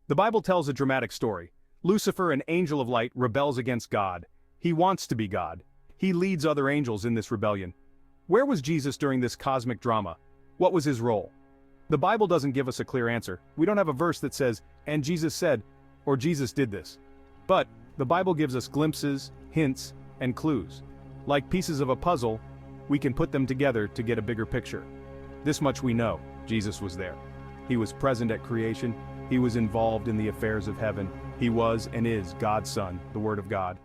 The Bible tells a dramatic story. Lucifer, an angel of light, rebels against God. He wants to be God. He leads other angels in this rebellion. Where was Jesus during this cosmic drama? What was his role? The Bible doesn't give us a clear answer. We don't have a verse that says, "And Jesus said," or "Jesus did this." But the Bible gives us glimpses, hints, and clues. Like pieces of a puzzle, we can put them together to get a bigger picture. This much we know: Jesus was there. He was present at creation. He was involved in the affairs of heaven. He was and is God's Son, the Word of God.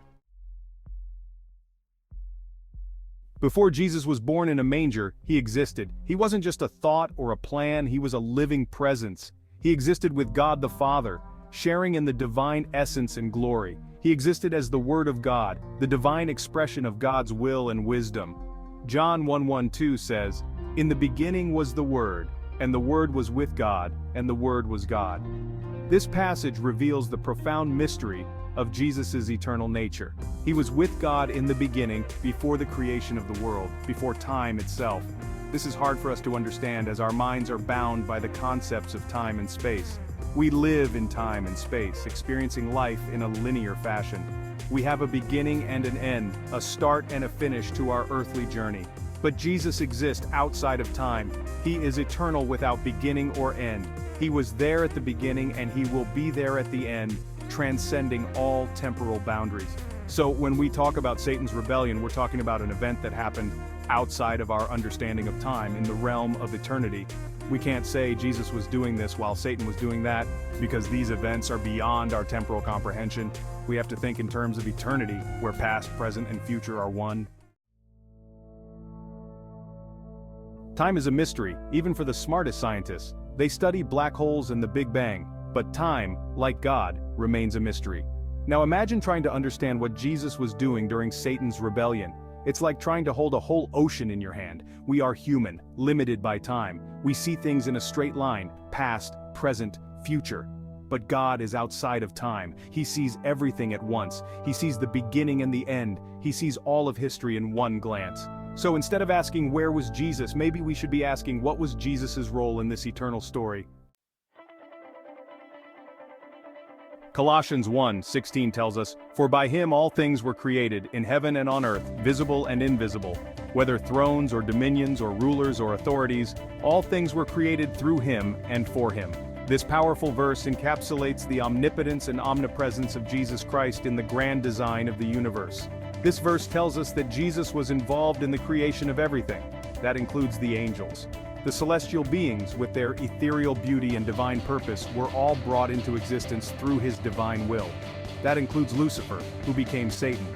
Before Jesus was born in a manger, he existed. He wasn't just a thought or a plan, he was a living presence. He existed with God the Father, sharing in the divine essence and glory. He existed as the Word of God, the divine expression of God's will and wisdom. John 1:1-2 says, "In the beginning was the Word, and the Word was with God, and the Word was God." This passage reveals the profound mystery of Jesus' eternal nature. He was with God in the beginning, before the creation of the world, before time itself. This is hard for us to understand as our minds are bound by the concepts of time and space. We live in time and space, experiencing life in a linear fashion. We have a beginning and an end, a start and a finish to our earthly journey. But Jesus exists outside of time. He is eternal without beginning or end. He was there at the beginning and he will be there at the end, transcending all temporal boundaries. So when we talk about Satan's rebellion, we're talking about an event that happened outside of our understanding of time, in the realm of eternity. We can't say Jesus was doing this while Satan was doing that, because these events are beyond our temporal comprehension. We have to think in terms of eternity, where past, present, and future are one. Time is a mystery, even for the smartest scientists. They study black holes and the Big Bang, but time, like God, remains a mystery. Now imagine trying to understand what Jesus was doing during Satan's rebellion. It's like trying to hold a whole ocean in your hand. We are human, limited by time. We see things in a straight line, past, present, future. But God is outside of time. He sees everything at once. He sees the beginning and the end. He sees all of history in one glance. So instead of asking where was Jesus, maybe we should be asking what was Jesus' role in this eternal story. Colossians 1:16 tells us, "For by him all things were created, in heaven and on earth, visible and invisible, whether thrones or dominions or rulers or authorities, all things were created through him and for him." This powerful verse encapsulates the omnipotence and omnipresence of Jesus Christ in the grand design of the universe. This verse tells us that Jesus was involved in the creation of everything. That includes the angels. The celestial beings, with their ethereal beauty and divine purpose, were all brought into existence through his divine will. That includes Lucifer, who became Satan.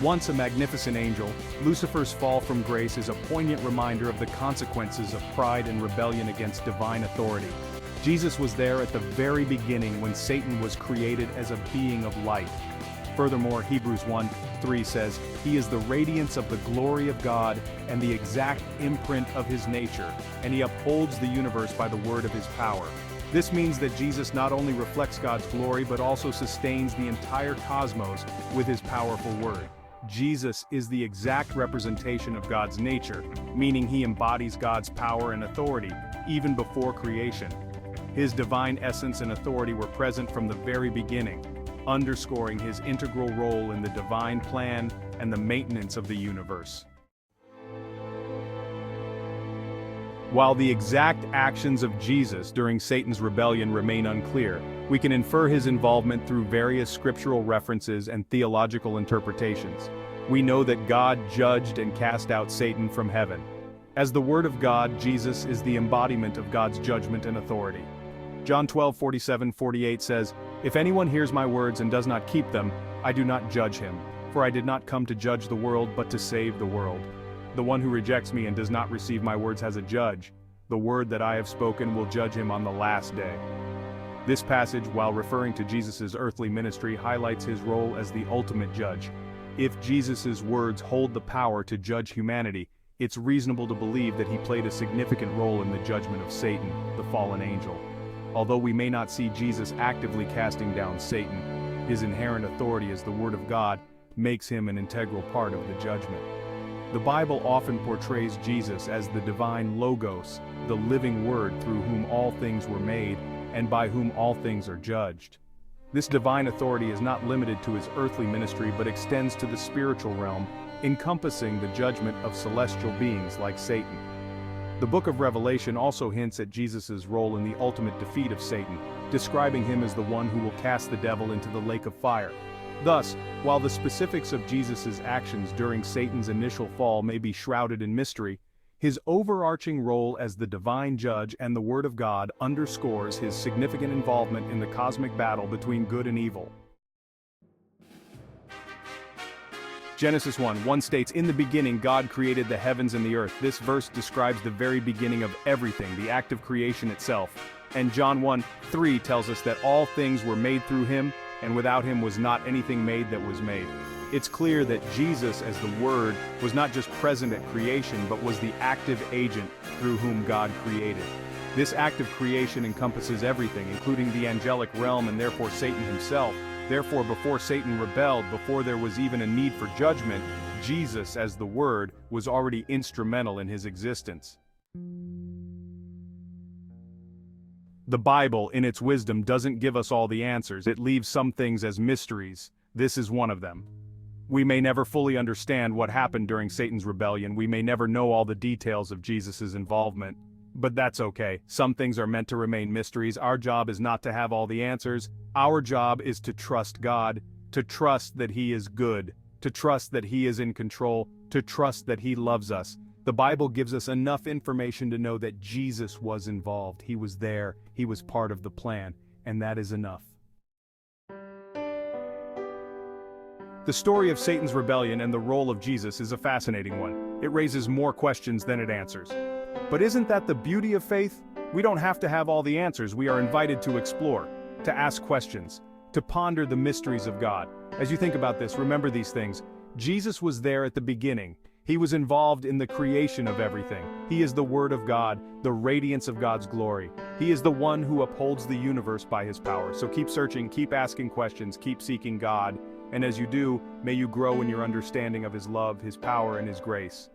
Once a magnificent angel, Lucifer's fall from grace is a poignant reminder of the consequences of pride and rebellion against divine authority. Jesus was there at the very beginning when Satan was created as a being of light. Furthermore, Hebrews 1:3 says, "He is the radiance of the glory of God and the exact imprint of his nature, and he upholds the universe by the word of his power." This means that Jesus not only reflects God's glory but also sustains the entire cosmos with his powerful word. Jesus is the exact representation of God's nature, meaning he embodies God's power and authority, even before creation. His divine essence and authority were present from the very beginning, underscoring his integral role in the divine plan and the maintenance of the universe. While the exact actions of Jesus during Satan's rebellion remain unclear, we can infer his involvement through various scriptural references and theological interpretations. We know that God judged and cast out Satan from heaven. As the Word of God, Jesus is the embodiment of God's judgment and authority. John 12:47-48 says, "If anyone hears my words and does not keep them, I do not judge him, for I did not come to judge the world but to save the world. The one who rejects me and does not receive my words has a judge. The word that I have spoken will judge him on the last day." This passage, while referring to Jesus' earthly ministry, highlights his role as the ultimate judge. If Jesus' words hold the power to judge humanity, it's reasonable to believe that he played a significant role in the judgment of Satan, the fallen angel. Although we may not see Jesus actively casting down Satan, his inherent authority as the Word of God makes him an integral part of the judgment. The Bible often portrays Jesus as the divine Logos, the living Word through whom all things were made, and by whom all things are judged. This divine authority is not limited to his earthly ministry but extends to the spiritual realm, encompassing the judgment of celestial beings like Satan. The book of Revelation also hints at Jesus' role in the ultimate defeat of Satan, describing him as the one who will cast the devil into the lake of fire. Thus, while the specifics of Jesus' actions during Satan's initial fall may be shrouded in mystery, his overarching role as the divine judge and the Word of God underscores his significant involvement in the cosmic battle between good and evil. Genesis 1:1 states, "In the beginning God created the heavens and the earth." This verse describes the very beginning of everything, the act of creation itself. And John 1:3 tells us that all things were made through him, and without him was not anything made that was made. It's clear that Jesus, as the Word, was not just present at creation but was the active agent through whom God created. This act of creation encompasses everything, including the angelic realm and therefore Satan himself. Therefore, before Satan rebelled, before there was even a need for judgment, Jesus, as the Word, was already instrumental in his existence. The Bible, in its wisdom, doesn't give us all the answers. It leaves some things as mysteries. This is one of them. We may never fully understand what happened during Satan's rebellion. We may never know all the details of Jesus' involvement. But that's okay. Some things are meant to remain mysteries. Our job is not to have all the answers. Our job is to trust God, to trust that He is good, to trust that He is in control, to trust that He loves us. The Bible gives us enough information to know that Jesus was involved. He was there. He was part of the plan. And that is enough. The story of Satan's rebellion and the role of Jesus is a fascinating one. It raises more questions than it answers. But isn't that the beauty of faith? We don't have to have all the answers. We are invited to explore, to ask questions, to ponder the mysteries of God. As you think about this, remember these things. Jesus was there at the beginning. He was involved in the creation of everything. He is the Word of God, the radiance of God's glory. He is the one who upholds the universe by His power. So keep searching, keep asking questions, keep seeking God. And as you do, may you grow in your understanding of His love, His power, and His grace.